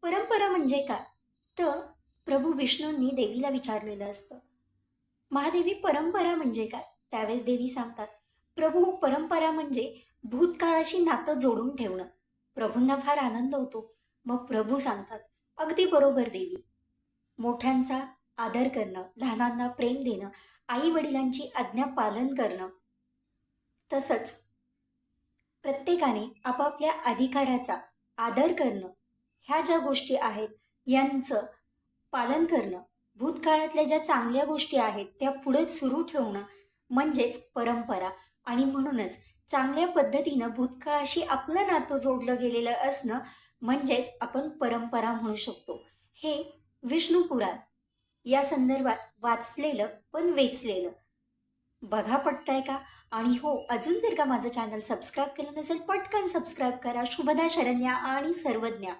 परंपरा म्हणजे काय? तर प्रभू विष्णूंनी देवीला विचारलेलं असतं, महादेवी परंपरा म्हणजे काय? त्यावेळेस देवी सांगतात, प्रभू परंपरा म्हणजे भूतकाळाशी नातं जोडून ठेवणं. प्रभूंना फार आनंद होतो. मग प्रभू सांगतात, अगदी बरोबर देवी. मोठ्यांचा आदर करणं, लहानांना प्रेम देणं, आई-वडिलांची आज्ञा पालन करणं. तसंच प्रत्येकाने आपापल्या अधिकाराचा आदर करणं, ह्या ज्या गोष्टी आहेत, यांचं पालन करणं, भूतकाळातल्या ज्या चांगल्या गोष्टी आहेत, त्या पुढे सुरू ठेवणं म्हणजेच परंपरा. आणि म्हणूनच चांगल्या पद्धतीनं भूतकाळाशी आपलं नातं जोडलं गेलेलं असणं म्हणजेच आपण परंपरा म्हणू शकतो. हे विष्णू पुराण या संदर्भात वाचलेलं पण वेचलेलं. बघा पटतंय का? आणि हो, अजून जर का माझं चॅनल सबस्क्राईब केलं नसेल, पटकन सबस्क्राईब करा. शुभदा शरण्या आणि सर्वज्ञा.